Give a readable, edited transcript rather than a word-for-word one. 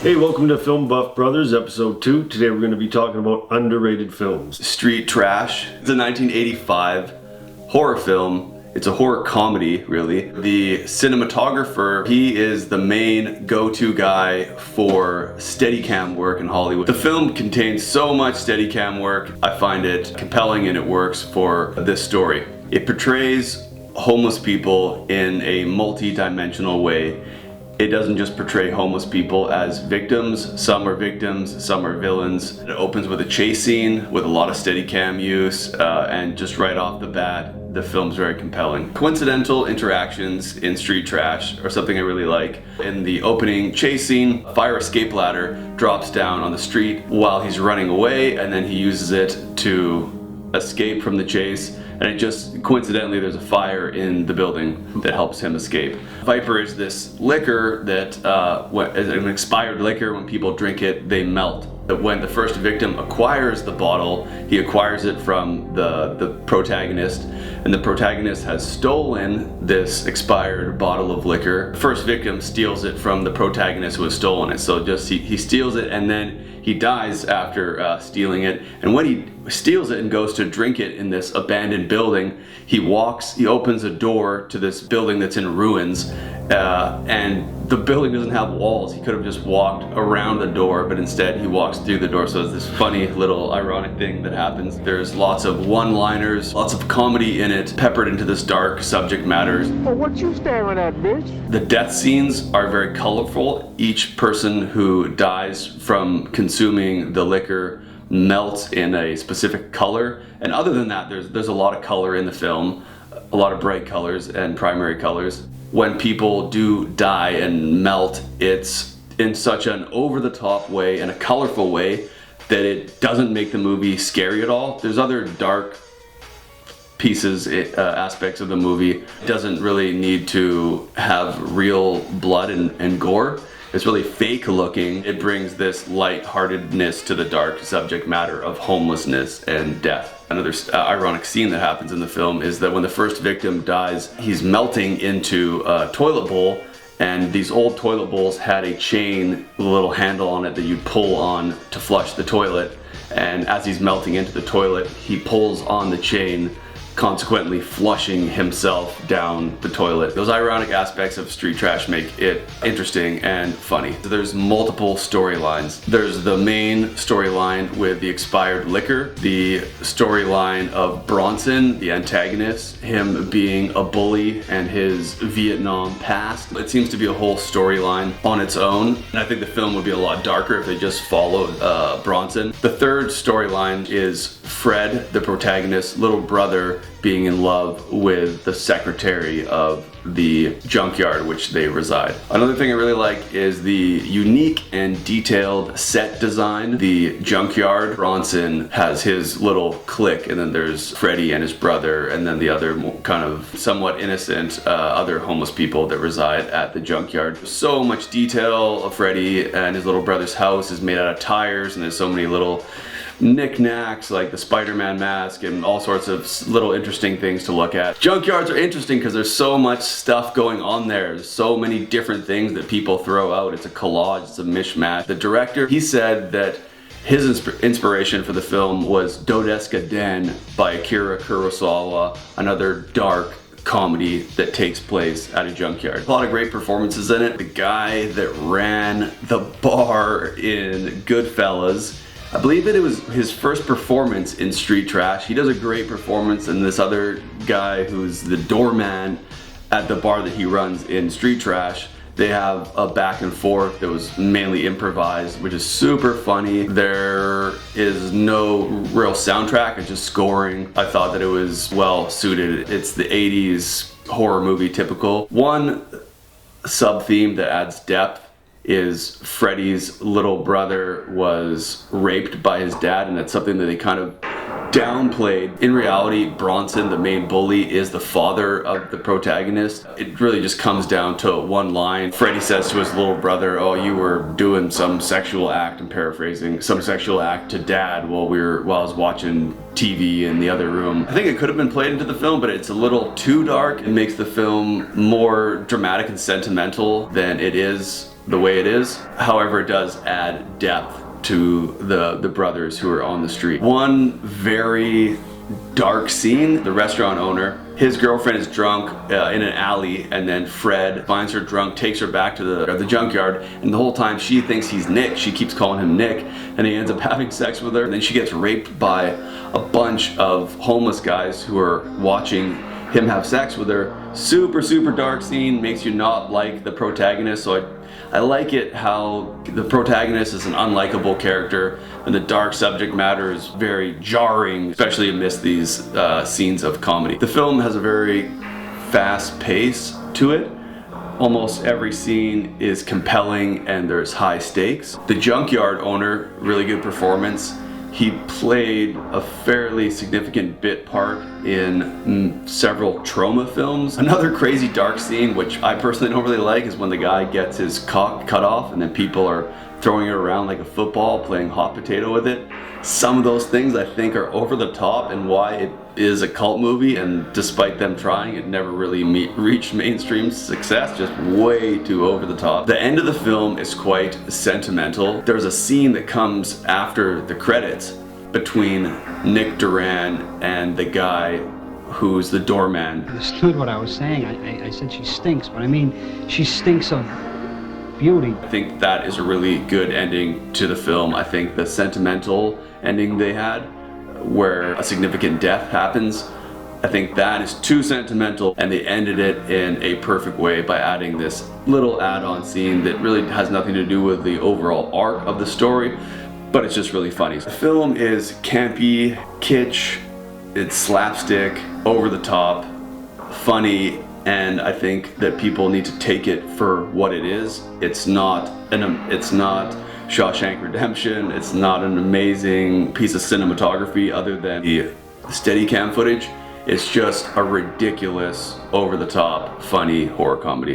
Hey, welcome to Film Buff Brothers, episode 2. Today we're going to be talking about underrated films. Street Trash. It's a 1985 horror film. It's a horror comedy, really. The cinematographer, he is the main go-to guy for Steadicam work in Hollywood. The film contains so much Steadicam work, I find it compelling and it works for this story. It portrays homeless people in a multi-dimensional way. It doesn't just portray homeless people as victims. Some are victims, some are villains. It opens with a chase scene with a lot of Steadicam use, and just right off the bat, the film's very compelling. Coincidental interactions in Street Trash are something I really like. In the opening chase scene, a fire escape ladder drops down on the street while he's running away, and then he uses it to escape from the chase. And it just, coincidentally, there's a fire in the building that helps him escape. Viper is this liquor that, is an expired liquor. When people drink it, they melt. When the first victim acquires the bottle, he acquires it from the protagonist, and the protagonist has stolen this expired bottle of liquor. The first victim steals it from the protagonist who has stolen it. So just he steals it, and then he dies after stealing it. And when he steals it and goes to drink it in this abandoned building, he opens a door to this building that's in ruins, and the building doesn't have walls. He could have just walked around the door, but instead he walks through the door. So it's this funny little ironic thing that happens. There's lots of one-liners, lots of comedy in it, peppered into this dark subject matter. Well, what you staring at, bitch? The death scenes are very colorful. Each person who dies from consuming the liquor melts in a specific color, and other than that, there's a lot of color in the film, a lot of bright colors and primary colors. When people do die and melt, it's in such an over-the-top way and a colorful way that it doesn't make the movie scary at all. There's other dark pieces, aspects of the movie. It doesn't really need to have real blood and gore. It's really fake looking. It brings this lightheartedness to the dark subject matter of homelessness and death. Another ironic scene that happens in the film is that when the first victim dies, he's melting into a toilet bowl, and these old toilet bowls had a chain with a little handle on it that you pull on to flush the toilet. And as he's melting into the toilet, he pulls on the chain, consequently flushing himself down the toilet. Those ironic aspects of Street Trash make it interesting and funny. There's multiple storylines. There's the main storyline with the expired liquor, the storyline of Bronson, the antagonist, him being a bully and his Vietnam past. It seems to be a whole storyline on its own, and I think the film would be a lot darker if they just followed Bronson. The third storyline is Fred, the protagonist's little brother, being in love with the secretary of the junkyard which they reside. Another thing I really like is the unique and detailed set design. The junkyard, Bronson has his little clique, and then there's Freddy and his brother, and then the other kind of somewhat innocent other homeless people that reside at the junkyard. So much detail. Freddy and his little brother's house is made out of tires, and there's so many little knickknacks like the Spider-Man mask and all sorts of little interesting things to look at. Junkyards are interesting because there's so much stuff going on there. There's so many different things that people throw out. It's a collage, it's a mishmash. The director, he said that his inspiration for the film was Dodeska Den by Akira Kurosawa, another dark comedy that takes place at a junkyard. A lot of great performances in it. The guy that ran the bar in Goodfellas, I believe that it was his first performance in Street Trash. He does a great performance, and this other guy who's the doorman at the bar that he runs in Street Trash, they have a back and forth that was mainly improvised, which is super funny. There is no real soundtrack, it's just scoring. I thought that it was well suited. It's the 80s horror movie typical. One sub-theme that adds depth is Freddy's little brother was raped by his dad, and that's something that they kind of downplayed. In reality, Bronson, the main bully, is the father of the protagonist. It really just comes down to one line. Freddy says to his little brother, "Oh, you were doing some sexual act," I'm paraphrasing, "some sexual act to dad while I was watching TV in the other room." I think it could have been played into the film, but it's a little too dark. It makes the film more dramatic and sentimental than it is the way it is. However, it does add depth to the brothers who are on the street. One very dark scene, the restaurant owner, his girlfriend is drunk in an alley, and then Fred finds her drunk, takes her back to the junkyard, and the whole time she thinks he's Nick. She keeps calling him Nick, and he ends up having sex with her, and then she gets raped by a bunch of homeless guys who are watching him have sex with her. Super dark scene, makes you not like the protagonist. So I like it how the protagonist is an unlikable character and the dark subject matter is very jarring, especially amidst these scenes of comedy. The film has a very fast pace to it. Almost every scene is compelling and there's high stakes. The junkyard owner, really good performance. He played a fairly significant bit part in several Troma films. Another crazy dark scene, which I personally don't really like, is when the guy gets his cock cut off and then people are throwing it around like a football, playing hot potato with it. Some of those things I think are over the top, and why it is a cult movie, and despite them trying, it never really reached mainstream success, just way too over the top. The end of the film is quite sentimental. There's a scene that comes after the credits between Nick Duran and the guy who's the doorman. Understood what I was saying. I said she stinks, but I mean, she stinks of beauty. I think that is a really good ending to the film. I think the sentimental ending they had, where a significant death happens, I think that is too sentimental, and they ended it in a perfect way by adding this little add-on scene that really has nothing to do with the overall arc of the story, but it's just really funny. The film is campy, kitsch, it's slapstick, over the top, funny, and I think that people need to take it for what it is. It's not Shawshank Redemption. It's not an amazing piece of cinematography other than the Steadicam footage. It's just a ridiculous, over-the-top, funny horror comedy.